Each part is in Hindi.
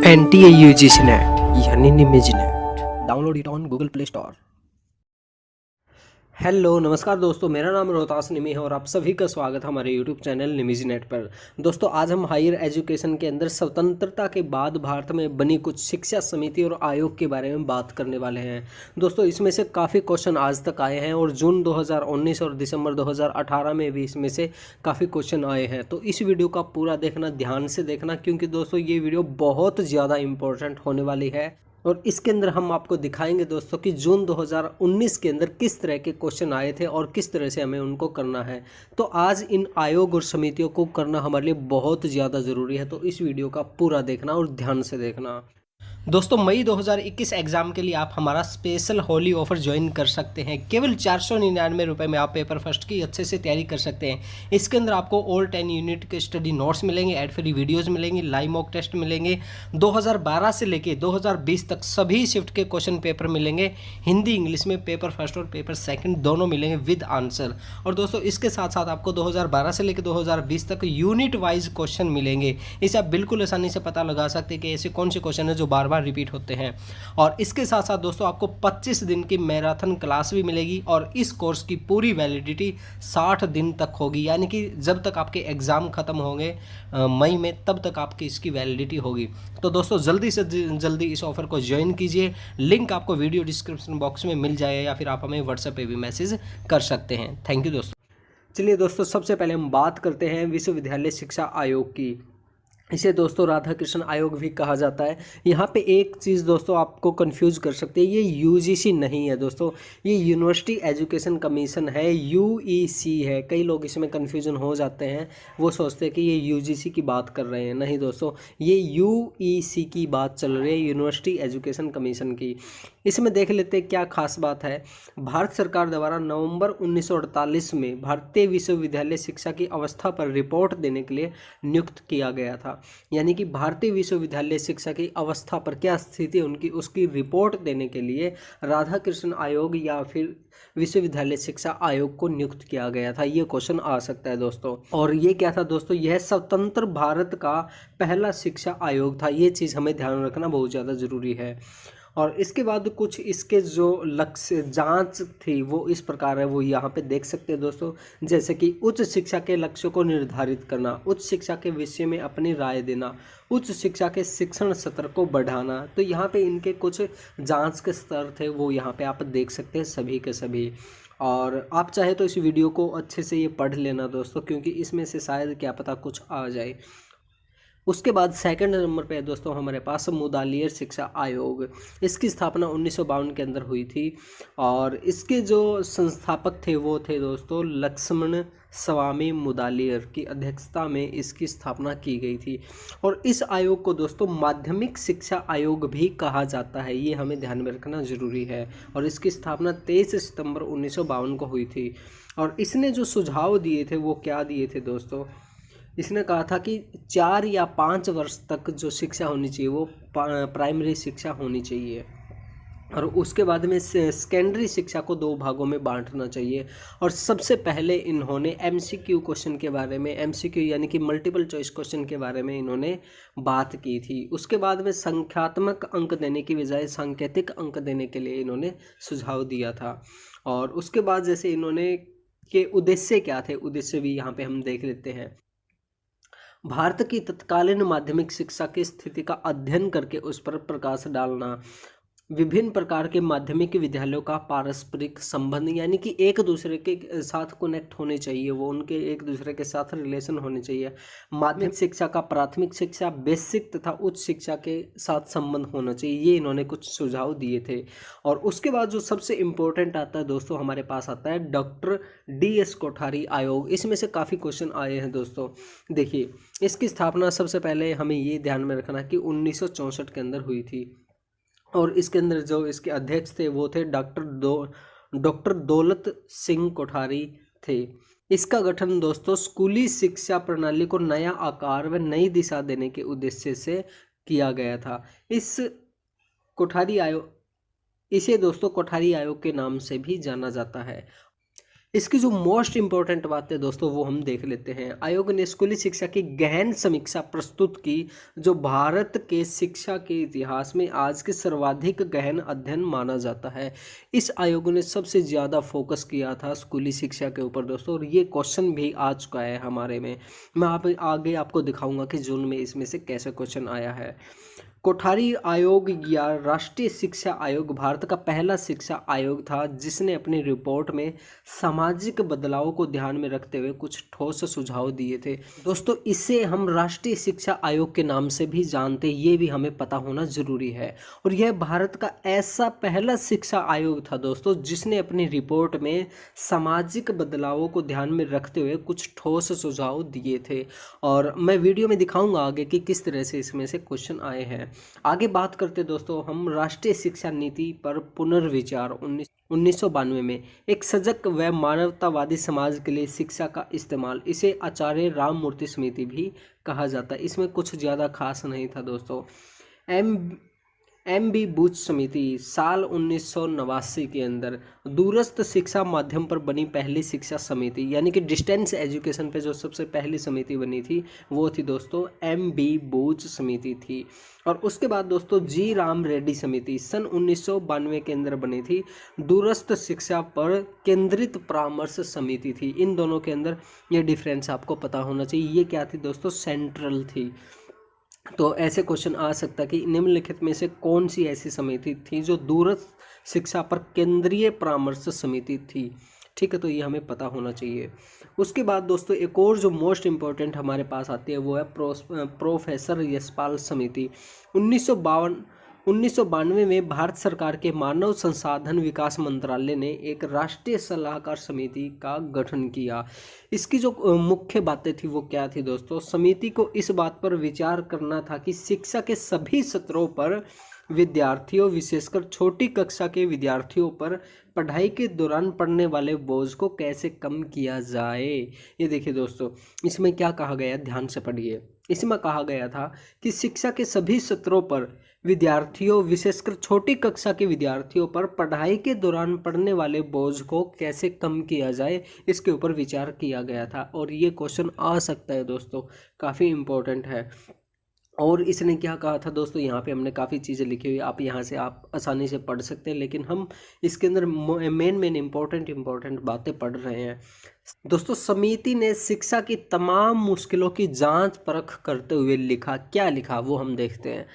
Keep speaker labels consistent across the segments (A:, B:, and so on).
A: NTA UGC नेट यानी निमिज NET. Download it on Google Play Store. Hello नमस्कार दोस्तों, मेरा नाम रोहतास निमी है और आप सभी का स्वागत है हमारे यूट्यूब चैनल निमिज नेट पर। दोस्तों आज हम हायर एजुकेशन के अंदर स्वतंत्रता के बाद भारत में बनी कुछ शिक्षा समिति और आयोग के बारे में बात करने वाले हैं। दोस्तों इसमें से काफ़ी क्वेश्चन आज तक आए हैं और जून 2019 और दिसंबर 2018 में भी इसमें से काफ़ी क्वेश्चन आए हैं। तो इस वीडियो का पूरा देखना, ध्यान से देखना, क्योंकि दोस्तों ये वीडियो बहुत ज़्यादा इंपॉर्टेंट होने वाली है और इसके अंदर हम आपको दिखाएंगे दोस्तों कि जून 2019 के अंदर किस तरह के क्वेश्चन आए थे और किस तरह से हमें उनको करना है। तो आज इन आयोग और समितियों को करना हमारे लिए बहुत ज़्यादा ज़रूरी है, तो इस वीडियो का पूरा देखना और ध्यान से देखना। दोस्तों मई 2021 एग्जाम के लिए आप हमारा स्पेशल होली ऑफर ज्वाइन कर सकते हैं। केवल 499 रुपये में आप पेपर फर्स्ट की अच्छे से तैयारी कर सकते हैं। इसके अंदर आपको ऑल 10 यूनिट के स्टडी नोट्स मिलेंगे, एड फ्री वीडियोस मिलेंगे, लाइव मॉक टेस्ट मिलेंगे, 2012 से लेके 2020 तक सभी शिफ्ट के क्वेश्चन पेपर मिलेंगे। हिंदी इंग्लिश में पेपर फर्स्ट और पेपर सेकंड दोनों मिलेंगे विद आंसर। और दोस्तों इसके साथ साथ आपको 2012 से लेकर 2020 तक यूनिट वाइज क्वेश्चन मिलेंगे। इसे आप बिल्कुल आसानी से पता लगा सकते हैं कि ऐसे कौन से क्वेश्चन है जो बार बार रिपीट होते हैं। और इसके साथ साथ दोस्तों आपको 25 दिन की मैराथन क्लास भी मिलेगी और इस कोर्स की पूरी वैलिडिटी 60 दिन तक होगी, यानी कि जब तक आपके एग्जाम खत्म होंगे मई में तब तक आपकी इसकी वैलिडिटी होगी। तो दोस्तों जल्दी से जल्दी इस ऑफर को ज्वाइन कीजिए। लिंक आपको वीडियो डिस्क्रिप्शन बॉक्स में मिल जाएगा या फिर आप हमें व्हाट्सएप पे भी मैसेज कर सकते हैं। थैंक यू दोस्तों। चलिए दोस्तों सबसे पहले हम बात करते हैं विश्वविद्यालय शिक्षा आयोग की। इसे दोस्तों राधा कृष्ण आयोग भी कहा जाता है। यहाँ पे एक चीज़ दोस्तों आपको कंफ्यूज कर सकती है, ये यूजीसी नहीं है दोस्तों, ये यूनिवर्सिटी एजुकेशन कमीशन है, यूईसी है। कई लोग इसमें कंफ्यूजन हो जाते हैं, वो सोचते हैं कि ये यूजीसी की बात कर रहे हैं। नहीं दोस्तों, ये यूईसी की बात चल रही है, यूनिवर्सिटी एजुकेशन कमीशन की। इसमें देख लेते हैं क्या खास बात है। भारत सरकार द्वारा नवंबर 1948 में भारतीय विश्वविद्यालय शिक्षा की अवस्था पर रिपोर्ट देने के लिए नियुक्त किया गया था। यानी कि भारतीय विश्वविद्यालय शिक्षा की अवस्था पर क्या स्थिति उनकी, उसकी रिपोर्ट देने के लिए राधा कृष्ण आयोग या फिर विश्वविद्यालय शिक्षा आयोग को नियुक्त किया गया था। ये क्वेश्चन आ सकता है दोस्तों। और ये क्या था दोस्तों, यह स्वतंत्र भारत का पहला शिक्षा आयोग था। ये चीज़ हमें ध्यान रखना बहुत ज़्यादा ज़रूरी है। और इसके बाद कुछ इसके जो लक्ष्य जांच थी वो इस प्रकार है, वो यहाँ पे देख सकते हैं दोस्तों। जैसे कि उच्च शिक्षा के लक्ष्यों को निर्धारित करना, उच्च शिक्षा के विषय में अपनी राय देना, उच्च शिक्षा के शिक्षण सत्र को बढ़ाना। तो यहाँ पे इनके कुछ जांच के स्तर थे, वो यहाँ पे आप देख सकते हैं सभी के सभी। और आप चाहे तो इस वीडियो को अच्छे से ये पढ़ लेना दोस्तों, क्योंकि इसमें से शायद क्या पता कुछ आ जाए। उसके बाद सेकंड नंबर पे है दोस्तों हमारे पास मुदालियर शिक्षा आयोग। इसकी स्थापना 1952 के अंदर हुई थी और इसके जो संस्थापक थे वो थे दोस्तों लक्ष्मण स्वामी मुदालियर की अध्यक्षता में इसकी स्थापना की गई थी। और इस आयोग को दोस्तों माध्यमिक शिक्षा आयोग भी कहा जाता है, ये हमें ध्यान में रखना ज़रूरी है। और इसकी स्थापना 23 सितंबर 1952 को हुई थी। और इसने जो सुझाव दिए थे वो क्या दिए थे दोस्तों, इसने कहा था कि 4 या 5 वर्ष तक जो शिक्षा होनी चाहिए वो प्राइमरी शिक्षा होनी चाहिए और उसके बाद में सेकेंडरी शिक्षा को 2 भागों में बांटना चाहिए। और सबसे पहले इन्होंने एमसीक्यू क्वेश्चन के बारे में, एमसीक्यू यानी कि मल्टीपल चॉइस क्वेश्चन के बारे में इन्होंने बात की थी। उसके बाद में संख्यात्मक अंक देने की बजाय सांकेतिक अंक देने के लिए इन्होंने सुझाव दिया था। और उसके बाद जैसे इन्होंने के उद्देश्य क्या थे, उद्देश्य भी यहाँ पे हम देख लेते हैं। भारत की तत्कालीन माध्यमिक शिक्षा की स्थिति का अध्ययन करके उस पर प्रकाश डालना, विभिन्न प्रकार के माध्यमिक विद्यालयों का पारस्परिक संबंध, यानी कि एक दूसरे के साथ कनेक्ट होने चाहिए, वो उनके एक दूसरे के साथ रिलेशन होने चाहिए। माध्यमिक शिक्षा का प्राथमिक शिक्षा, बेसिक तथा उच्च शिक्षा के साथ संबंध होना चाहिए, ये इन्होंने कुछ सुझाव दिए थे। और उसके बाद जो सबसे इम्पोर्टेंट आता है दोस्तों हमारे पास आता है डॉक्टर DS कोठारी आयोग। इसमें से काफ़ी क्वेश्चन आए हैं दोस्तों। देखिए इसकी स्थापना सबसे पहले हमें ये ध्यान में रखना कि 1964 के अंदर हुई थी। और इसके अंदर जो इसके अध्यक्ष थे वो थे डॉक्टर दौलत सिंह कोठारी थे। इसका गठन दोस्तों स्कूली शिक्षा प्रणाली को नया आकार व नई दिशा देने के उद्देश्य से किया गया था। इसे दोस्तों कोठारी आयोग के नाम से भी जाना जाता है। इसकी जो मोस्ट इम्पोर्टेंट बात है दोस्तों वो हम देख लेते हैं। आयोग ने स्कूली शिक्षा की गहन समीक्षा प्रस्तुत की, जो भारत के शिक्षा के इतिहास में आज के सर्वाधिक गहन अध्ययन माना जाता है। इस आयोग ने सबसे ज़्यादा फोकस किया था स्कूली शिक्षा के ऊपर दोस्तों, और ये क्वेश्चन भी आ चुका है हमारे में। मैं आगे आपको दिखाऊंगा कि जून में इसमें से कैसे क्वेश्चन आया है। कोठारी आयोग या राष्ट्रीय शिक्षा आयोग भारत का पहला शिक्षा आयोग था जिसने अपनी रिपोर्ट में सामाजिक बदलाव को ध्यान में रखते हुए कुछ ठोस सुझाव दिए थे। दोस्तों इसे हम राष्ट्रीय शिक्षा आयोग के नाम से भी जानते, ये भी हमें पता होना जरूरी है। और यह भारत का ऐसा पहला शिक्षा आयोग था दोस्तों जिसने अपनी रिपोर्ट में सामाजिक बदलावों को ध्यान में रखते हुए कुछ ठोस सुझाव दिए थे। और मैं वीडियो में दिखाऊंगा आगे कि किस तरह से इसमें से क्वेश्चन आए हैं। आगे बात करते दोस्तों हम राष्ट्रीय शिक्षा नीति पर पुनर्विचार 1992 में, एक सजग व मानवतावादी समाज के लिए शिक्षा का इस्तेमाल, इसे आचार्य राममूर्ति समिति भी कहा जाता है। इसमें कुछ ज़्यादा खास नहीं था दोस्तों। एम बी बूच समिति साल 1989 के अंदर दूरस्थ शिक्षा माध्यम पर बनी पहली शिक्षा समिति, यानी कि डिस्टेंस एजुकेशन पे जो सबसे पहली समिति बनी थी वो थी दोस्तों एम बी बूच समिति थी। और उसके बाद दोस्तों जी राम रेड्डी समिति सन 1992 के अंदर बनी थी, दूरस्थ शिक्षा पर केंद्रित परामर्श समिति थी। इन दोनों के अंदर ये डिफरेंस आपको पता होना चाहिए। ये क्या थी दोस्तों, सेंट्रल थी। तो ऐसे क्वेश्चन आ सकता है कि निम्नलिखित में से कौन सी ऐसी समिति थी जो दूरस्थ शिक्षा पर केंद्रीय परामर्श समिति थी। ठीक है, तो ये हमें पता होना चाहिए। उसके बाद दोस्तों एक और जो मोस्ट इम्पोर्टेंट हमारे पास आती है वो है प्रोफेसर यशपाल समिति। 1992 में भारत सरकार के मानव संसाधन विकास मंत्रालय ने एक राष्ट्रीय सलाहकार समिति का गठन किया। इसकी जो मुख्य बातें थी वो क्या थी दोस्तों, समिति को इस बात पर विचार करना था कि शिक्षा के सभी स्तरों पर विद्यार्थियों, विशेषकर छोटी कक्षा के विद्यार्थियों पर पढ़ाई के दौरान पड़ने वाले बोझ को कैसे कम किया जाए। ये देखिए दोस्तों इसमें क्या कहा गया, ध्यान से पढ़िए। इसमें कहा गया था कि शिक्षा के सभी स्तरों पर विद्यार्थियों, विशेषकर छोटी कक्षा के विद्यार्थियों पर पढ़ाई के दौरान पड़ने वाले बोझ को कैसे कम किया जाए, इसके ऊपर विचार किया गया था। और ये क्वेश्चन आ सकता है दोस्तों, काफ़ी इम्पोर्टेंट है। और इसने क्या कहा था दोस्तों, यहाँ पे हमने काफ़ी चीज़ें लिखी हुई, आप यहाँ से आप आसानी से पढ़ सकते हैं, लेकिन हम इसके अंदर मेन इम्पोर्टेंट बातें पढ़ रहे हैं। दोस्तों समिति ने शिक्षा की तमाम मुश्किलों की जांच परख करते हुए लिखा, क्या लिखा वो हम देखते हैं।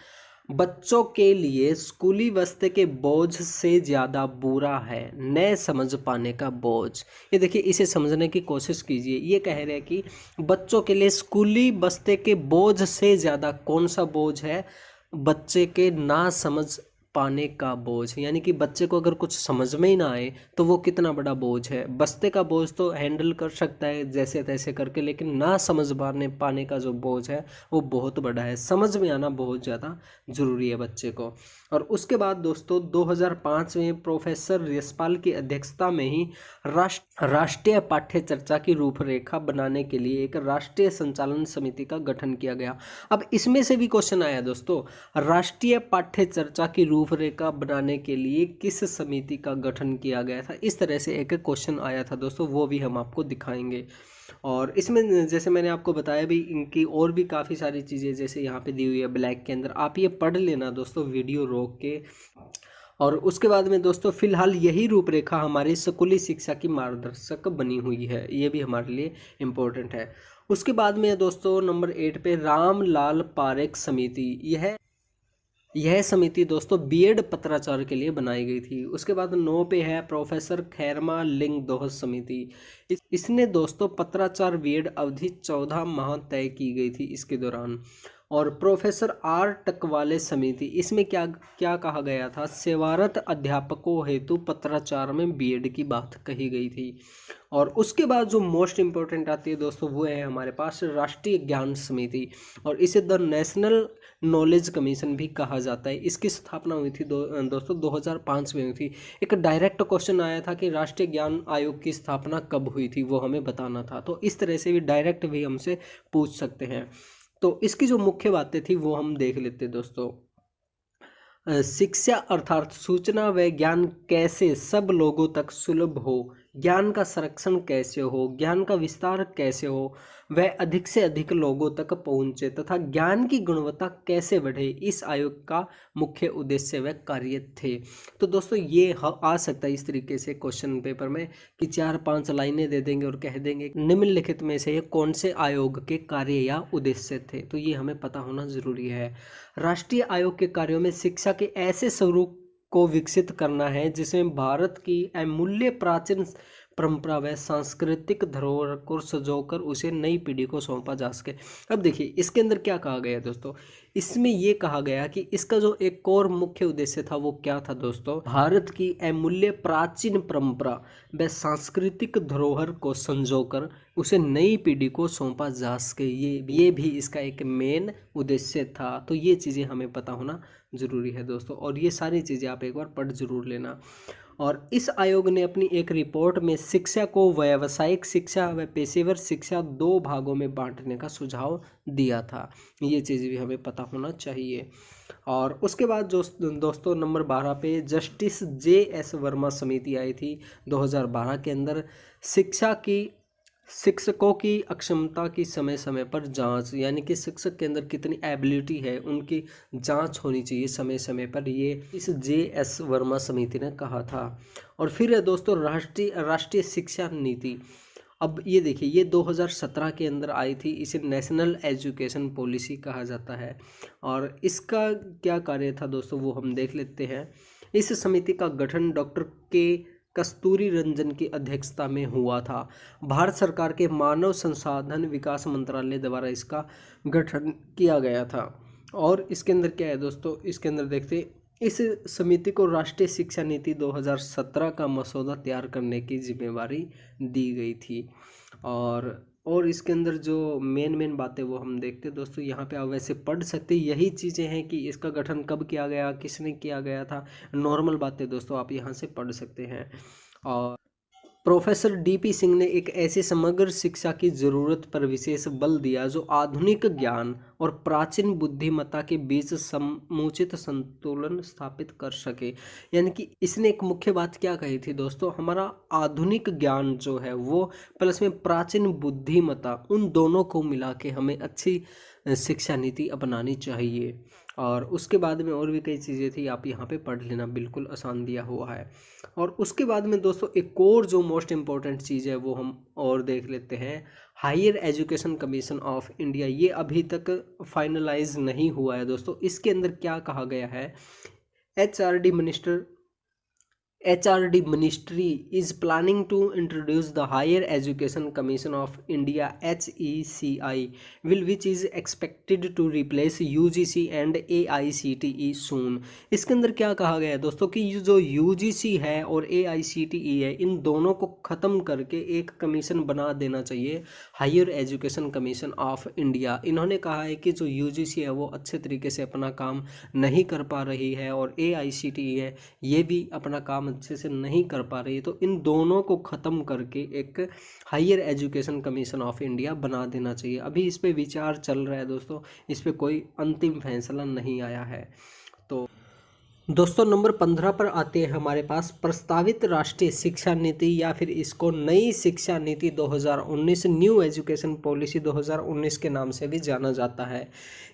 A: बच्चों के लिए स्कूली बस्ते के बोझ से ज़्यादा बुरा है न समझ पाने का बोझ। ये देखिए, इसे समझने की कोशिश कीजिए। ये कह रहे हैं कि बच्चों के लिए स्कूली बस्ते के बोझ से ज़्यादा कौन सा बोझ है, बच्चे के ना समझ पाने का बोझ। यानी कि बच्चे को अगर कुछ समझ में ही ना आए तो वो कितना बड़ा बोझ है। बस्ते का बोझ तो हैंडल कर सकता है जैसे तैसे करके, लेकिन ना समझ पाने का जो बोझ है वो बहुत बड़ा है। समझ में आना बहुत ज़्यादा ज़रूरी है बच्चे को। और उसके बाद दोस्तों 2005 में प्रोफेसर यशपाल की अध्यक्षता में ही राष्ट्रीय पाठ्य चर्चा की रूपरेखा बनाने के लिए एक राष्ट्रीय संचालन समिति का गठन किया गया। अब इसमें से भी क्वेश्चन आया दोस्तों, राष्ट्रीय पाठ्य चर्चा की रूपरेखा बनाने के लिए किस समिति का गठन किया गया था। इस तरह से एक क्वेश्चन आया था दोस्तों, वो भी हम आपको दिखाएंगे। और इसमें जैसे मैंने आपको बताया भी, इनकी और भी काफ़ी सारी चीज़ें जैसे यहाँ पे दी हुई है ब्लैक के अंदर, आप ये पढ़ लेना दोस्तों वीडियो रोक के। और उसके बाद में दोस्तों फिलहाल यही रूपरेखा हमारी स्कूली शिक्षा की मार्गदर्शक बनी हुई है, ये भी हमारे लिए इम्पोर्टेंट है। उसके बाद में दोस्तों नंबर 8 पे रामलाल पारेख समिति, यह समिति दोस्तों बीएड पत्राचार के लिए बनाई गई थी। उसके बाद 9 पे है प्रोफेसर खैरमा लिंग दोह समिति। इसने दोस्तों पत्राचार बीएड अवधि 14 माह तय की गई थी इसके दौरान। और प्रोफेसर आर टकवाले समिति, इसमें क्या कहा गया था, सेवारत अध्यापकों हेतु पत्राचार में बीएड की बात कही गई थी। और उसके बाद जो मोस्ट इम्पोर्टेंट आती है दोस्तों वो है हमारे पास राष्ट्रीय ज्ञान समिति, और इसे द नेशनल नॉलेज कमीशन भी कहा जाता है। इसकी स्थापना हुई थी दोस्तों 2005 में हुई थी। एक डायरेक्ट क्वेश्चन आया था कि राष्ट्रीय ज्ञान आयोग की स्थापना कब हुई थी, वो हमें बताना था। तो इस तरह से भी डायरेक्ट भी हमसे पूछ सकते हैं। तो इसकी जो मुख्य बातें थी वो हम देख लेते दोस्तों। शिक्षा अर्थात सूचना व ज्ञान कैसे सब लोगों तक सुलभ हो, ज्ञान का संरक्षण कैसे हो, ज्ञान का विस्तार कैसे हो, वह अधिक से अधिक लोगों तक पहुंचे तथा ज्ञान की गुणवत्ता कैसे बढ़े, इस आयोग का मुख्य उद्देश्य व कार्य थे। तो दोस्तों ये आ सकता है इस तरीके से क्वेश्चन पेपर में कि 4-5 लाइनें दे देंगे और कह देंगे निम्नलिखित में से ये कौन से आयोग के कार्य या उद्देश्य थे। तो ये हमें पता होना जरूरी है। राष्ट्रीय आयोग के कार्यों में शिक्षा के ऐसे स्वरूप को विकसित करना है जिसमें भारत की अमूल्य प्राचीन परंपरा व सांस्कृतिक धरोहर को सजोकर उसे नई पीढ़ी को सौंपा जा सके। अब देखिए इसके अंदर क्या कहा गया है दोस्तों, इसमें ये कहा गया कि इसका जो एक और मुख्य उद्देश्य था वो क्या था दोस्तों, भारत की अमूल्य प्राचीन परंपरा व सांस्कृतिक धरोहर को संजोकर उसे नई पीढ़ी को सौंपा जा सके। ये भी इसका एक मेन उद्देश्य था। तो ये चीज़ें हमें पता होना जरूरी है दोस्तों, और ये सारी चीज़ें आप एक बार पढ़ जरूर लेना। और इस आयोग ने अपनी एक रिपोर्ट में शिक्षा को व्यावसायिक शिक्षा व पेशेवर शिक्षा 2 भागों में बांटने का सुझाव दिया था। ये चीज़ भी हमें पता होना चाहिए। और उसके बाद जो दोस्तों नंबर 12 पे जस्टिस JS वर्मा समिति आई थी 2012 के अंदर। शिक्षकों की अक्षमता की समय समय पर जांच, यानी कि शिक्षक के अंदर कितनी एबिलिटी है उनकी जांच होनी चाहिए समय समय पर, ये इस JS वर्मा समिति ने कहा था। और फिर है दोस्तों राष्ट्रीय शिक्षा नीति। अब ये देखिए ये 2017 के अंदर आई थी, इसे नेशनल एजुकेशन पॉलिसी कहा जाता है। और इसका क्या कार्य था दोस्तों वो हम देख लेते हैं। इस समिति का गठन डॉक्टर कस्तूरी रंजन की अध्यक्षता में हुआ था। भारत सरकार के मानव संसाधन विकास मंत्रालय द्वारा इसका गठन किया गया था। और इसके अंदर क्या है दोस्तों, इसके अंदर देखते इस समिति को राष्ट्रीय शिक्षा नीति 2017 का मसौदा तैयार करने की जिम्मेवारी दी गई थी। और इसके अंदर जो मेन बातें वो हम देखते हैं दोस्तों, यहाँ पे आप वैसे पढ़ सकते, यही चीज़ें हैं कि इसका गठन कब किया गया, किसने किया गया था, नॉर्मल बातें दोस्तों आप यहाँ से पढ़ सकते हैं। और प्रोफेसर DP सिंह ने एक ऐसी समग्र शिक्षा की जरूरत पर विशेष बल दिया जो आधुनिक ज्ञान और प्राचीन बुद्धिमत्ता के बीच समुचित संतुलन स्थापित कर सके। यानी कि इसने एक मुख्य बात क्या कही थी दोस्तों, हमारा आधुनिक ज्ञान जो है वो प्लस में प्राचीन बुद्धिमत्ता, उन दोनों को मिला के हमें अच्छी शिक्षा नीति अपनानी चाहिए। और उसके बाद में और भी कई चीज़ें थी, आप यहाँ पे पढ़ लेना, बिल्कुल आसान दिया हुआ है। और उसके बाद में दोस्तों एक और जो मोस्ट इम्पोर्टेंट चीज़ है वो हम और देख लेते हैं, higher education commission of India. ये अभी तक फाइनलाइज नहीं हुआ है दोस्तों। इसके अंदर क्या कहा गया है, HRD ministry is planning to introduce the Higher Education Commission of India HECI which is expected to replace UGC and AICTE soon। इसके अंदर क्या कहा गया है दोस्तों कि ये जो UGC है और AICTE है, इन दोनों को ख़त्म करके एक कमीशन बना देना चाहिए, higher education commission of India. इन्होंने कहा है कि जो UGC है वो अच्छे तरीके से अपना काम नहीं कर पा रही है और AICTE है ये भी अपना काम अच्छे से नहीं कर पा रही है। तो इन दोनों को ख़त्म करके एक higher education commission of India बना देना चाहिए। अभी इस पे विचार चल रहा है दोस्तों, इस पे कोई अंतिम फैसला नहीं आया है। तो दोस्तों नंबर 15 पर आते हैं हमारे पास प्रस्तावित राष्ट्रीय शिक्षा नीति, या फिर इसको नई शिक्षा नीति 2019, न्यू एजुकेशन पॉलिसी 2019 के नाम से भी जाना जाता है।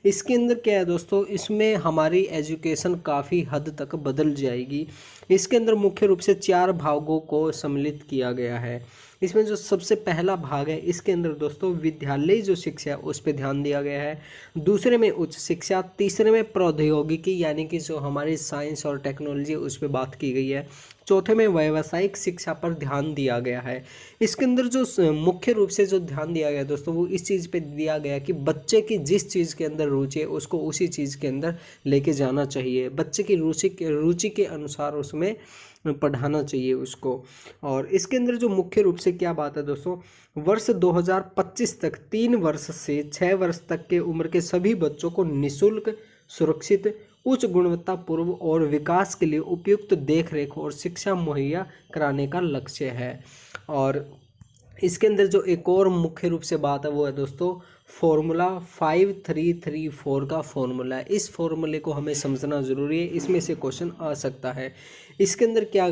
A: इसके अंदर क्या है दोस्तों, इसमें हमारी एजुकेशन काफ़ी हद तक बदल जाएगी। इसके अंदर मुख्य रूप से 4 भागों को सम्मिलित किया गया है। इसमें जो सबसे पहला भाग है, इसके अंदर दोस्तों विद्यालय जो शिक्षा है उस पर ध्यान दिया गया है। दूसरे में उच्च शिक्षा, तीसरे में प्रौद्योगिकी यानी कि जो हमारी साइंस और टेक्नोलॉजी उस पर बात की गई है। चौथे में व्यावसायिक शिक्षा पर ध्यान दिया गया है। इसके अंदर जो मुख्य रूप से जो ध्यान दिया गया दोस्तों वो इस चीज़ पे दिया गया कि बच्चे की जिस चीज़ के अंदर रुचि है उसको उसी चीज़ के अंदर लेके जाना चाहिए, बच्चे की रुचि के अनुसार उसमें पढ़ाना चाहिए उसको। और इसके अंदर जो मुख्य रूप से क्या बात है दोस्तों, वर्ष 2025 तक 3 वर्ष से 6 वर्ष तक के उम्र के सभी बच्चों को निःशुल्क, सुरक्षित, उच्च गुणवत्तापूर्ण और विकास के लिए उपयुक्त देखरेख और शिक्षा मुहैया कराने का लक्ष्य है। और इसके अंदर जो एक और मुख्य रूप से बात है वो है दोस्तों फॉर्मूला 5334 का फॉर्मूला है। इस फॉर्मूले को हमें समझना ज़रूरी है, इसमें से क्वेश्चन आ सकता है। इसके अंदर क्या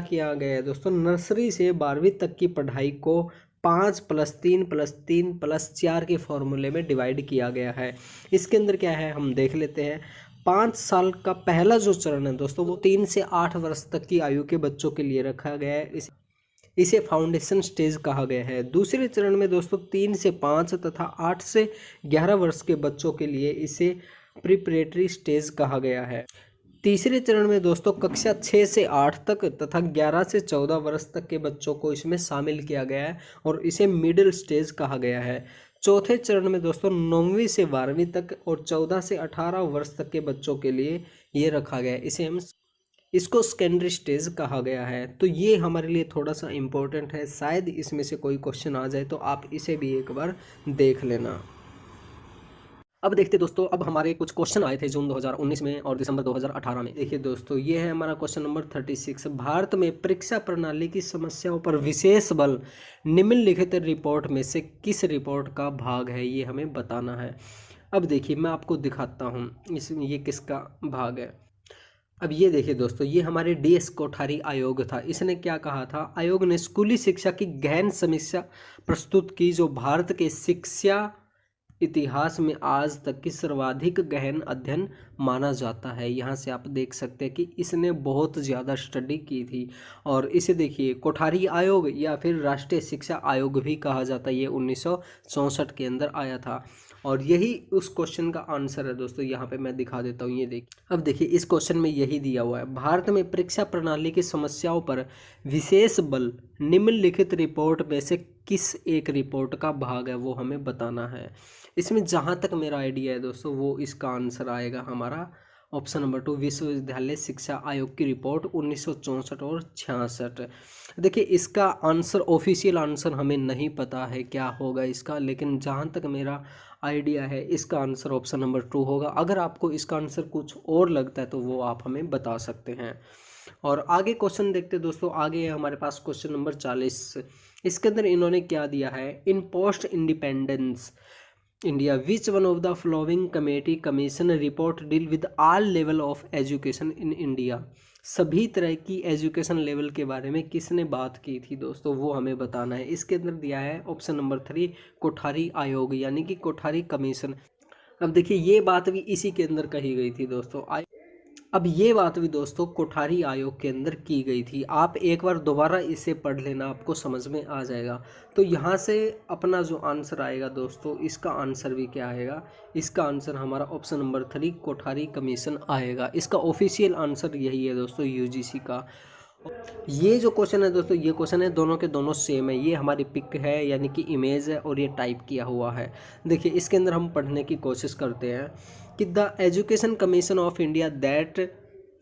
A: किया गया है दोस्तों, नर्सरी से 12वीं तक की पढ़ाई को 5+3+3+4 के फॉर्मूले में डिवाइड किया गया है। इसके अंदर क्या है हम देख लेते हैं। 5 साल का पहला जो चरण है दोस्तों वो 3 से 8 वर्ष तक की आयु के बच्चों के लिए रखा गया है, इसे फाउंडेशन स्टेज कहा गया है। दूसरे चरण में दोस्तों 3 से 5 तथा 8 से 11 वर्ष के बच्चों के लिए इसे प्रिपरेटरी स्टेज कहा गया है। तीसरे चरण में दोस्तों कक्षा 6 से 8 तक तथा 11 से 14 वर्ष तक के बच्चों को इसमें शामिल किया गया है और इसे मिडिल स्टेज कहा गया है। चौथे चरण में दोस्तों 9वीं से 12वीं तक और 14 से 18 वर्ष तक के बच्चों के लिए ये रखा गया है, इसको सेकेंडरी स्टेज कहा गया है। तो ये हमारे लिए थोड़ा सा इम्पोर्टेंट है, शायद इसमें से कोई क्वेश्चन आ जाए तो आप इसे भी एक बार देख लेना। अब देखते दोस्तों, अब हमारे कुछ क्वेश्चन आए थे जून 2019 में और दिसंबर 2018 में। देखिए दोस्तों, ये है हमारा क्वेश्चन नंबर 36। भारत में परीक्षा प्रणाली की समस्याओं पर विशेष बल निम्नलिखित रिपोर्ट में से किस रिपोर्ट का भाग है, ये हमें बताना है। अब देखिए मैं आपको दिखाता हूँ ये किसका भाग है। अब ये देखिए दोस्तों, ये हमारे DS कोठारी आयोग था। इसने क्या कहा था, आयोग ने स्कूली शिक्षा की गहन समीक्षा प्रस्तुत की जो भारत के शिक्षा इतिहास में आज तक की सर्वाधिक गहन अध्ययन माना जाता है। यहाँ से आप देख सकते हैं कि इसने बहुत ज़्यादा स्टडी की थी। और इसे देखिए कोठारी आयोग या फिर राष्ट्रीय शिक्षा आयोग भी कहा जाता है। ये 1964 के अंदर आया था और यही उस क्वेश्चन का आंसर है दोस्तों। यहाँ पे मैं दिखा देता हूँ, ये देखिए। अब देखिए इस क्वेश्चन में यही दिया हुआ है, भारत में परीक्षा प्रणाली की समस्याओं पर विशेष बल निम्नलिखित रिपोर्ट में से किस एक रिपोर्ट का भाग है, वो हमें बताना है। इसमें जहाँ तक मेरा आइडिया है दोस्तों, वो इसका आंसर आएगा हमारा ऑप्शन नंबर 2, विश्वविद्यालय शिक्षा आयोग की रिपोर्ट 1964 और 66। देखिए इसका आंसर, ऑफिशियल आंसर हमें नहीं पता है क्या होगा इसका, लेकिन जहाँ तक मेरा आइडिया है इसका आंसर ऑप्शन नंबर 2 होगा। अगर आपको इसका आंसर कुछ और लगता है तो वो आप हमें बता सकते हैं। और आगे क्वेश्चन देखते दोस्तों, आगे है हमारे पास क्वेश्चन नंबर 40। इसके अंदर इन्होंने क्या दिया है, in post independence India which one of the following committee commission report deal with all level of education in India. सभी तरह की एजुकेशन लेवल के बारे में किसने बात की थी दोस्तों, वो हमें बताना है। इसके अंदर दिया है ऑप्शन नंबर 3, कोठारी आयोग यानी कि कोठारी कमीशन। अब देखिए ये बात भी इसी के अंदर कही गई थी दोस्तों। अब ये बात भी दोस्तों कोठारी आयोग के अंदर की गई थी। आप एक बार दोबारा इसे पढ़ लेना, आपको समझ में आ जाएगा। तो यहाँ से अपना जो आंसर आएगा दोस्तों, इसका आंसर भी क्या आएगा, इसका आंसर हमारा ऑप्शन नंबर 3 कोठारी कमीशन आएगा। इसका ऑफिशियल आंसर यही है दोस्तों UGC का। ये जो क्वेश्चन है दोस्तों, ये क्वेश्चन है दोनों के दोनों सेम है। ये हमारी पिक है यानी कि इमेज है और ये टाइप किया हुआ है। देखिए इसके अंदर हम पढ़ने की कोशिश करते हैं कि the education commission of India that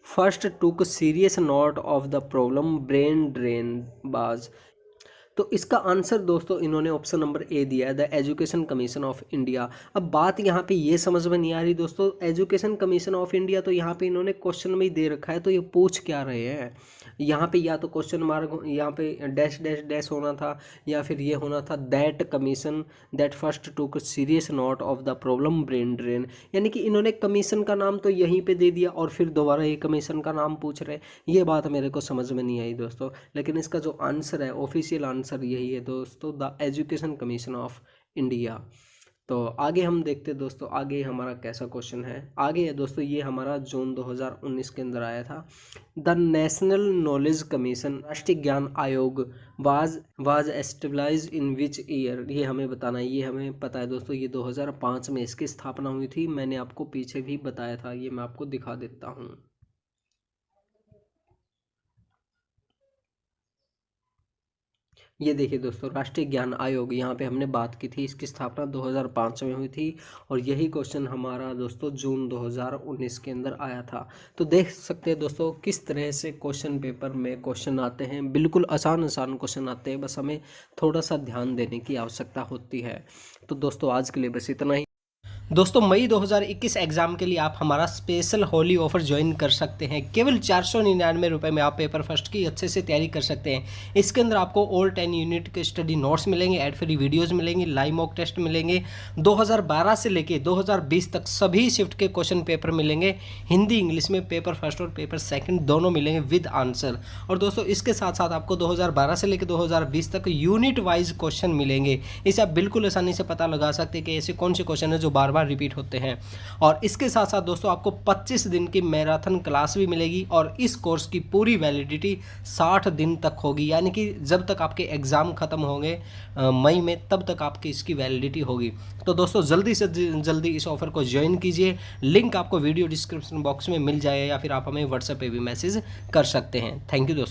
A: first took serious note of the problem brain drain बाज। तो इसका आंसर दोस्तों इन्होंने ऑप्शन नंबर ए दिया है, the education commission of India. अब बात यहाँ पे ये समझ में नहीं आ रही दोस्तों, एजुकेशन कमीशन ऑफ इंडिया तो यहाँ पे इन्होंने क्वेश्चन में ही दे रखा है, तो ये पूछ क्या रहे हैं। यहाँ पे या तो क्वेश्चन मार्क, यहाँ पे डैश डैश डैश होना था, या फिर ये होना था that commission that first took serious note of the problem brain drain. यानी कि इन्होंने कमीशन का नाम तो यहीं पे दे दिया और फिर दोबारा ये कमीशन का नाम पूछ रहे। ये बात मेरे को समझ में नहीं आई दोस्तों, लेकिन इसका जो आंसर है, ऑफिशियल आंसर यही है दोस्तों, the education commission of India. तो आगे हम देखते हैं दोस्तों, आगे हमारा कैसा क्वेश्चन है। आगे है दोस्तों, ये हमारा जून 2019 के अंदर आया था। द नेशनल नॉलेज कमीशन, राष्ट्रीय ज्ञान आयोग was established in which year. ये हमें बताना है, ये हमें पता है दोस्तों, ये 2005 में इसकी स्थापना हुई थी। मैंने आपको पीछे भी बताया था, ये मैं आपको दिखा देता हूँ। ये देखिए दोस्तों, राष्ट्रीय ज्ञान आयोग, यहाँ पे हमने बात की थी, इसकी स्थापना 2005 में हुई थी और यही क्वेश्चन हमारा दोस्तों जून 2019 के अंदर आया था। तो देख सकते हैं दोस्तों किस तरह से क्वेश्चन पेपर में क्वेश्चन आते हैं। बिल्कुल आसान आसान क्वेश्चन आते हैं, बस हमें थोड़ा सा ध्यान देने की आवश्यकता होती है। तो दोस्तों आज के लिए बस इतना ही। दोस्तों मई 2021 एग्ज़ाम के लिए आप हमारा स्पेशल होली ऑफर ज्वाइन कर सकते हैं। केवल 499 रुपये में आप पेपर फर्स्ट की अच्छे से तैयारी कर सकते हैं। इसके अंदर आपको ऑल 10 यूनिट के स्टडी नोट्स मिलेंगे, एड फ्री वीडियोस मिलेंगे, लाइव मॉक टेस्ट मिलेंगे, 2012 से लेके 2020 तक सभी शिफ्ट के क्वेश्चन पेपर मिलेंगे। हिंदी इंग्लिश में पेपर फर्स्ट और पेपर सेकंड दोनों मिलेंगे विद आंसर। और दोस्तों इसके साथ साथ आपको 2012 से लेकर 2020 तक यूनिट वाइज क्वेश्चन मिलेंगे। इसे आप बिल्कुल आसानी से पता लगा सकते हैं कि ऐसे कौन से क्वेश्चन है जो बार बार रिपीट होते हैं। और इसके साथ साथ दोस्तों आपको 25 दिन की मैराथन क्लास भी मिलेगी और इस कोर्स की पूरी वैलिडिटी 60 दिन तक होगी, यानी कि जब तक आपके एग्ज़ाम ख़त्म होंगे मई में, तब तक आपकी इसकी वैलिडिटी होगी। तो दोस्तों जल्दी से जल्दी इस ऑफर को ज्वाइन कीजिए। लिंक आपको वीडियो डिस्क्रिप्शन बॉक्स में मिल जाएगा या फिर आप हमें व्हाट्सएप पे भी मैसेज कर सकते हैं। थैंक यू दोस्तों।